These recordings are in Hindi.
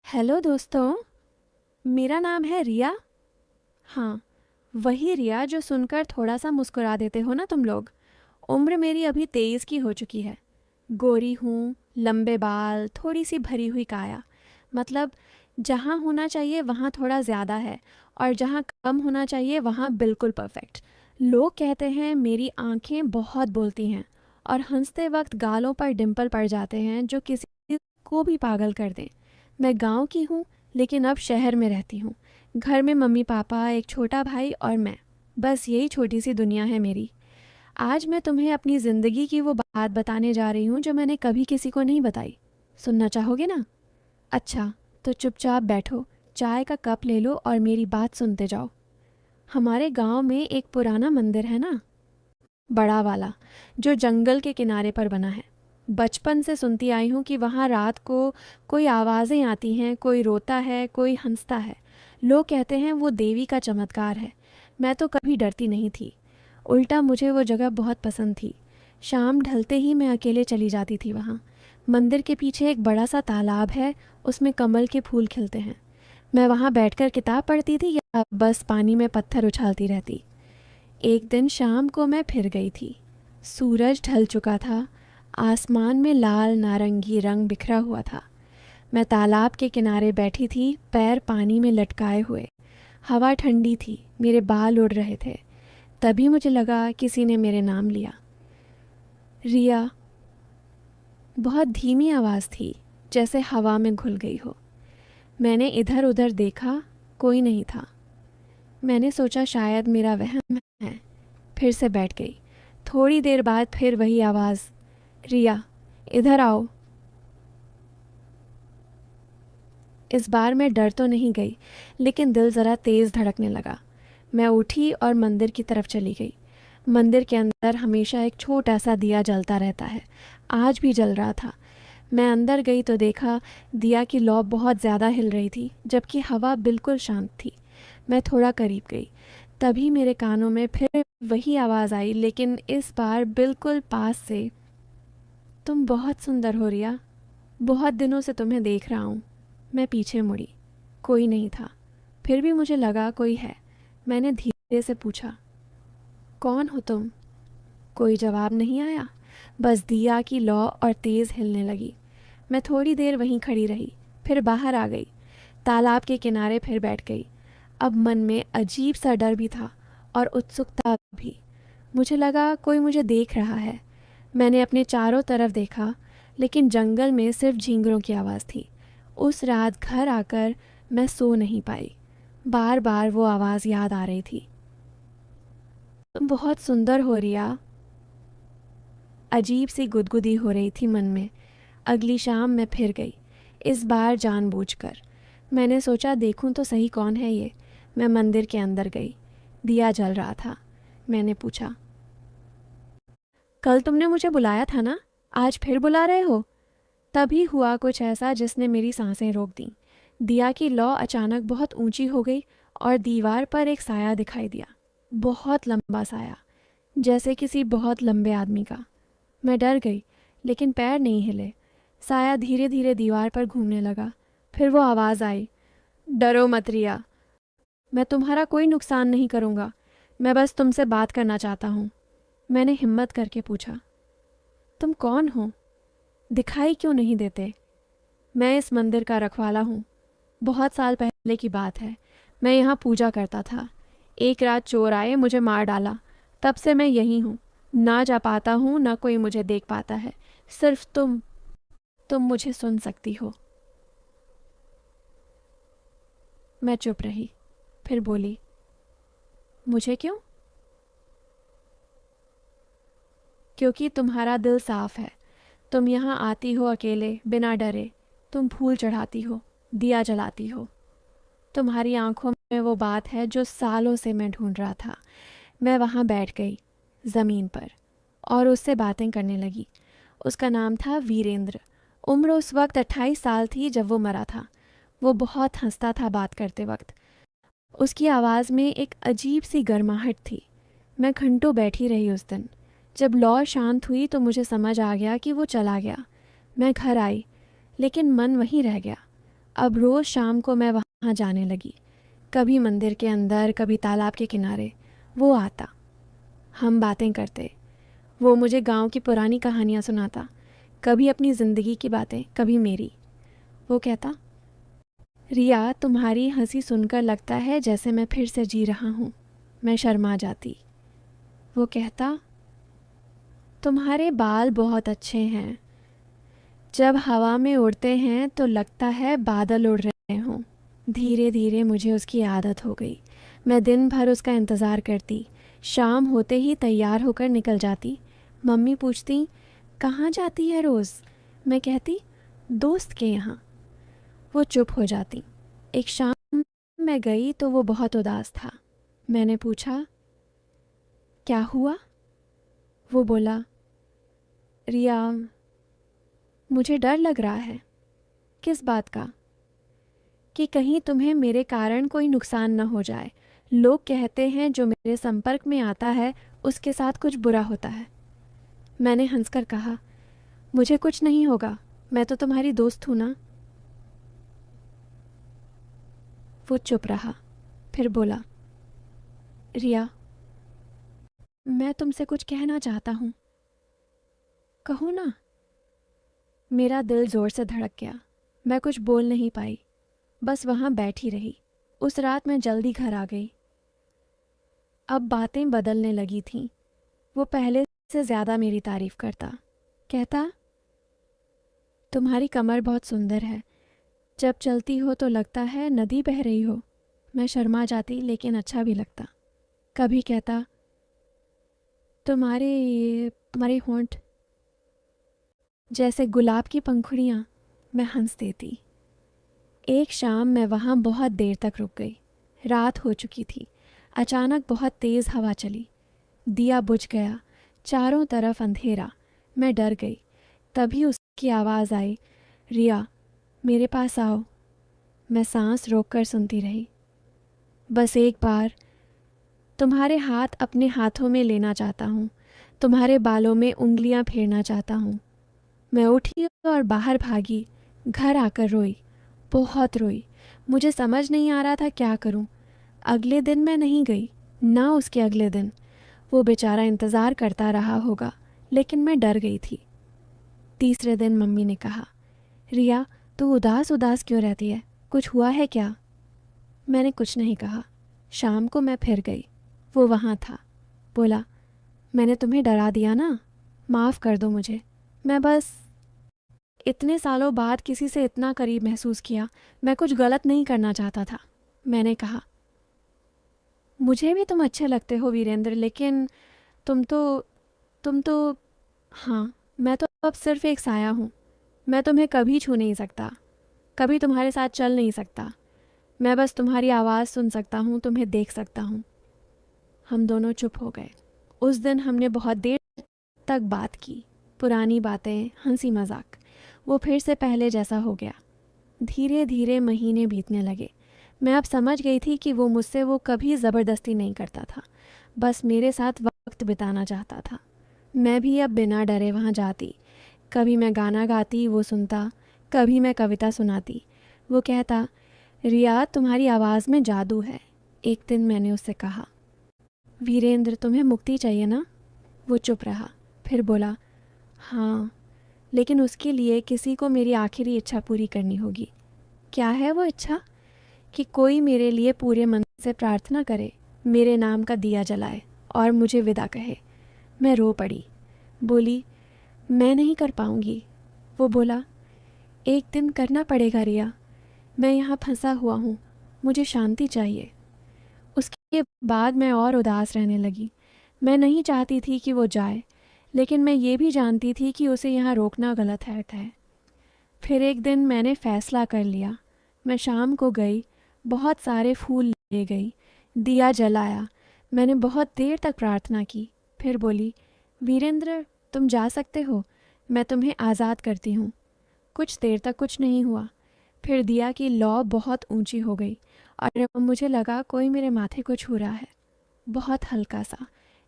हेलो दोस्तों। मेरा नाम है रिया। हाँ, वही रिया जो सुनकर थोड़ा सा मुस्कुरा देते हो ना तुम लोग। उम्र मेरी अभी 23 की हो चुकी है। गोरी हूँ, लंबे बाल, थोड़ी सी भरी हुई काया। मतलब जहाँ होना चाहिए वहाँ थोड़ा ज़्यादा है, और जहाँ कम होना चाहिए वहाँ बिल्कुल परफेक्ट। लोग कहते हैं मेरी आंखें बहुत बोलती हैं, और हंसते वक्त गालों पर डिंपल पड़ जाते हैं जो किसी को भी पागल कर दें। मैं गांव की हूँ, लेकिन अब शहर में रहती हूँ। घर में मम्मी पापा, एक छोटा भाई और मैं। बस यही छोटी सी दुनिया है मेरी। आज मैं तुम्हें अपनी ज़िंदगी की वो बात बताने जा रही हूँ जो मैंने कभी किसी को नहीं बताई। सुनना चाहोगे ना? अच्छा, तो चुपचाप बैठो, चाय का कप ले लो और मेरी बात सुनते जाओ। हमारे गांव में एक पुराना मंदिर है ना, बड़ा वाला, जो जंगल के किनारे पर बना है। बचपन से सुनती आई हूँ कि वहाँ रात को कोई आवाज़ें आती हैं, कोई रोता है, कोई हंसता है। लोग कहते हैं वो देवी का चमत्कार है। मैं तो कभी डरती नहीं थी, उल्टा मुझे वो जगह बहुत पसंद थी। शाम ढलते ही मैं अकेले चली जाती थी वहाँ। मंदिर के पीछे एक बड़ा सा तालाब है, उसमें कमल के फूल खिलते हैं। मैं वहाँ बैठकर किताब पढ़ती थी या बस पानी में पत्थर उछालती रहती। एक दिन शाम को मैं फिर गई थी। सूरज ढल चुका था, आसमान में लाल नारंगी रंग बिखरा हुआ था। मैं तालाब के किनारे बैठी थी, पैर पानी में लटकाए हुए। हवा ठंडी थी, मेरे बाल उड़ रहे थे। तभी मुझे लगा किसी ने मेरे नाम लिया। रिया। बहुत धीमी आवाज़ थी, जैसे हवा में घुल गई हो। मैंने इधर उधर देखा, कोई नहीं था। मैंने सोचा शायद मेरा वहम है, फिर से बैठ गई। थोड़ी देर बाद फिर वही आवाज़, रिया, इधर आओ। इस बार मैं डर तो नहीं गई, लेकिन दिल ज़रा तेज़ धड़कने लगा। मैं उठी और मंदिर की तरफ चली गई। मंदिर के अंदर हमेशा एक छोटा सा दिया जलता रहता है। आज भी जल रहा था। मैं अंदर गई तो देखा दिया की लौ बहुत ज़्यादा हिल रही थी, जबकि हवा बिल्कुल शांत थी। मैं थोड़ा करीब गई, तभी मेरे कानों में फिर वही आवाज़ आई, लेकिन इस बार बिल्कुल पास से, तुम बहुत सुंदर हो रिया, बहुत दिनों से तुम्हें देख रहा हूँ। मैं पीछे मुड़ी, कोई नहीं था। फिर भी मुझे लगा कोई है। मैंने धीरे से पूछा, कौन हो तुम? कोई जवाब नहीं आया, बस दिया की लौ और तेज़ हिलने लगी। मैं थोड़ी देर वहीं खड़ी रही, फिर बाहर आ गई। तालाब के किनारे फिर बैठ गई। अब मन में अजीब सा डर भी था और उत्सुकता भी। मुझे लगा कोई मुझे देख रहा है। मैंने अपने चारों तरफ देखा, लेकिन जंगल में सिर्फ झींगरों की आवाज़ थी। उस रात घर आकर मैं सो नहीं पाई। बार बार वो आवाज़ याद आ रही थी, तुम बहुत सुंदर हो रिया। अजीब सी गुदगुदी हो रही थी मन में। अगली शाम मैं फिर गई, इस बार जानबूझकर। मैंने सोचा देखूं तो सही कौन है ये। मैं मंदिर के अंदर गई। दिया जल रहा था। मैंने पूछा, कल तुमने मुझे बुलाया था ना, आज फिर बुला रहे हो? तभी हुआ कुछ ऐसा जिसने मेरी सांसें रोक दी। दिया की लौ अचानक बहुत ऊंची हो गई और दीवार पर एक साया दिखाई दिया। बहुत लंबा साया, जैसे किसी बहुत लंबे आदमी का। मैं डर गई, लेकिन पैर नहीं हिले। साया धीरे धीरे दीवार पर घूमने लगा। फिर वो आवाज़ आई, डरो मत रिया, मैं तुम्हारा कोई नुकसान नहीं करूँगा। मैं बस तुमसे बात करना चाहता हूँ। मैंने हिम्मत करके पूछा, तुम कौन हो? दिखाई क्यों नहीं देते? मैं इस मंदिर का रखवाला हूँ। बहुत साल पहले की बात है। मैं यहाँ पूजा करता था। एक रात चोर आए, मुझे मार डाला। तब से मैं यहीं हूँ। ना जा पाता हूँ, ना कोई मुझे देख पाता है। सिर्फ तुम मुझे सुन सकती हो। मैं चुप रही, फिर बोली, मुझे क्यों? क्योंकि तुम्हारा दिल साफ है। तुम यहाँ आती हो अकेले, बिना डरे। तुम फूल चढ़ाती हो, दिया जलाती हो। तुम्हारी आंखों में वो बात है जो सालों से मैं ढूंढ रहा था। मैं वहाँ बैठ गई, ज़मीन पर, और उससे बातें करने लगी। उसका नाम था वीरेंद्र। उम्र उस वक्त 28 साल थी जब वो मरा था। वो बहुत हंसता था बात करते वक्त। उसकी आवाज़ में एक अजीब सी गर्माहट थी। मैं घंटों बैठी रही उस दिन। जब लौ शांत हुई तो मुझे समझ आ गया कि वो चला गया। मैं घर आई, लेकिन मन वहीं रह गया। अब रोज़ शाम को मैं वहाँ जाने लगी, कभी मंदिर के अंदर, कभी तालाब के किनारे। वो आता, हम बातें करते। वो मुझे गांव की पुरानी कहानियाँ सुनाता, कभी अपनी ज़िंदगी की बातें, कभी मेरी। वो कहता, रिया तुम्हारी हंसी सुनकर लगता है जैसे मैं फिर से जी रहा हूँ। मैं शर्मा जाती। वो कहता, तुम्हारे बाल बहुत अच्छे हैं, जब हवा में उड़ते हैं तो लगता है बादल उड़ रहे हों। धीरे धीरे मुझे उसकी आदत हो गई। मैं दिन भर उसका इंतज़ार करती। शाम होते ही तैयार होकर निकल जाती। मम्मी पूछती, कहाँ जाती है रोज़? मैं कहती, दोस्त के यहाँ। वो चुप हो जाती। एक शाम मैं गई तो वो बहुत उदास था। मैंने पूछा, क्या हुआ? वो बोला, रिया, मुझे डर लग रहा है। किस बात का? कि कहीं तुम्हें मेरे कारण कोई नुकसान न हो जाए। लोग कहते हैं जो मेरे संपर्क में आता है उसके साथ कुछ बुरा होता है। मैंने हंसकर कहा, मुझे कुछ नहीं होगा, मैं तो तुम्हारी दोस्त हूँ ना। वो चुप रहा, फिर बोला, रिया, मैं तुमसे कुछ कहना चाहता हूँ। कहो ना। मेरा दिल ज़ोर से धड़क गया। मैं कुछ बोल नहीं पाई, बस वहाँ बैठी रही। उस रात मैं जल्दी घर आ गई। अब बातें बदलने लगी थीं। वो पहले से ज़्यादा मेरी तारीफ़ करता। कहता, तुम्हारी कमर बहुत सुंदर है, जब चलती हो तो लगता है नदी बह रही हो। मैं शर्मा जाती, लेकिन अच्छा भी लगता। कभी कहता, तुम्हारे होंठ जैसे गुलाब की पंखुड़ियाँ। मैं हंस देती। एक शाम मैं वहाँ बहुत देर तक रुक गई। रात हो चुकी थी। अचानक बहुत तेज़ हवा चली। दिया बुझ गया। चारों तरफ अंधेरा। मैं डर गई। तभी उसकी आवाज़ आई, रिया, मेरे पास आओ। मैं सांस रोककर सुनती रही। बस एक बार तुम्हारे हाथ अपने हाथों में लेना चाहता हूँ, तुम्हारे बालों में उंगलियाँ फेरना चाहता हूँ। मैं उठी और बाहर भागी। घर आकर रोई, बहुत रोई। मुझे समझ नहीं आ रहा था क्या करूँ। अगले दिन मैं नहीं गई, ना उसके अगले दिन। वो बेचारा इंतज़ार करता रहा होगा, लेकिन मैं डर गई थी। तीसरे दिन मम्मी ने कहा, रिया, तू उदास उदास क्यों रहती है? कुछ हुआ है क्या? मैंने कुछ नहीं कहा। शाम को मैं फिर गई। वो वहाँ था। बोला, मैंने तुम्हें डरा दिया ना, माफ़ कर दो मुझे। मैं बस इतने सालों बाद किसी से इतना करीब महसूस किया। मैं कुछ गलत नहीं करना चाहता था। मैंने कहा, मुझे भी तुम अच्छे लगते हो वीरेंद्र, लेकिन तुम तो हाँ, मैं तो अब सिर्फ एक साया हूँ। मैं तुम्हें कभी छू नहीं सकता, कभी तुम्हारे साथ चल नहीं सकता। मैं बस तुम्हारी आवाज़ सुन सकता हूँ, तुम्हें देख सकता हूँ। हम दोनों चुप हो गए। उस दिन हमने बहुत देर तक बात की। पुरानी बातें, हंसी मजाक। वो फिर से पहले जैसा हो गया। धीरे धीरे महीने बीतने लगे। मैं अब समझ गई थी कि वो मुझसे वो कभी ज़बरदस्ती नहीं करता था, बस मेरे साथ वक्त बिताना चाहता था। मैं भी अब बिना डरे वहाँ जाती। कभी मैं गाना गाती, वो सुनता। कभी मैं कविता सुनाती। वो कहता, रिया, तुम्हारी आवाज़ में जादू है। एक दिन मैंने उससे कहा, वीरेंद्र, तुम्हें मुक्ति चाहिए ना? वो चुप रहा, फिर बोला, हाँ, लेकिन उसके लिए किसी को मेरी आखिरी इच्छा पूरी करनी होगी। क्या है वो इच्छा? कि कोई मेरे लिए पूरे मन से प्रार्थना करे, मेरे नाम का दिया जलाए और मुझे विदा कहे। मैं रो पड़ी। बोली, मैं नहीं कर पाऊँगी। वो बोला, एक दिन करना पड़ेगा रिया। मैं यहाँ फंसा हुआ हूँ, मुझे शांति चाहिए। उसके बाद मैं और उदास रहने लगी। मैं नहीं चाहती थी कि वो जाए, लेकिन मैं ये भी जानती थी कि उसे यहाँ रोकना गलत है। फिर एक दिन मैंने फ़ैसला कर लिया। मैं शाम को गई, बहुत सारे फूल ले गई, दिया जलाया। मैंने बहुत देर तक प्रार्थना की। फिर बोली, वीरेंद्र, तुम जा सकते हो, मैं तुम्हें आज़ाद करती हूँ। कुछ देर तक कुछ नहीं हुआ। फिर दिया की लौ बहुत ऊंची हो गई और मुझे लगा कोई मेरे माथे को छू रहा है, बहुत हल्का सा,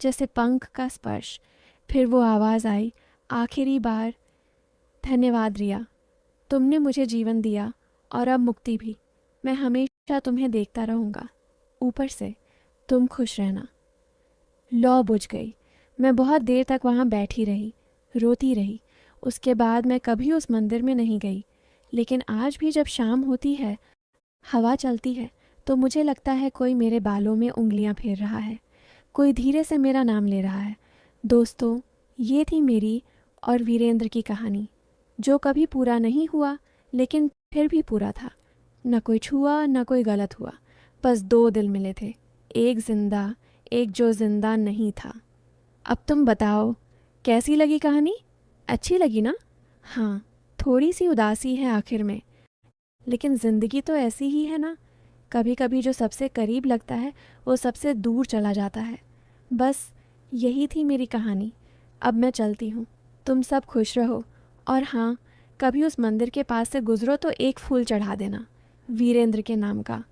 जैसे पंख का स्पर्श। फिर वो आवाज़ आई, आखिरी बार, धन्यवाद रिया, तुमने मुझे जीवन दिया और अब मुक्ति भी। मैं हमेशा तुम्हें देखता रहूँगा ऊपर से। तुम खुश रहना। लौ बुझ गई। मैं बहुत देर तक वहाँ बैठी रही, रोती रही। उसके बाद मैं कभी उस मंदिर में नहीं गई। लेकिन आज भी जब शाम होती है, हवा चलती है, तो मुझे लगता है कोई मेरे बालों में उंगलियां फेर रहा है, कोई धीरे से मेरा नाम ले रहा है। दोस्तों, ये थी मेरी और वीरेंद्र की कहानी, जो कभी पूरा नहीं हुआ लेकिन फिर भी पूरा था। न कोई छुआ न कोई गलत हुआ, बस दो दिल मिले थे, एक जिंदा, एक जो जिंदा नहीं था। अब तुम बताओ, कैसी लगी कहानी? अच्छी लगी ना? हाँ, थोड़ी सी उदासी है आखिर में, लेकिन ज़िंदगी तो ऐसी ही है ना। कभी कभी जो सबसे करीब लगता है वो सबसे दूर चला जाता है। बस यही थी मेरी कहानी। अब मैं चलती हूँ। तुम सब खुश रहो। और हाँ, कभी उस मंदिर के पास से गुजरो तो एक फूल चढ़ा देना, वीरेंद्र के नाम का।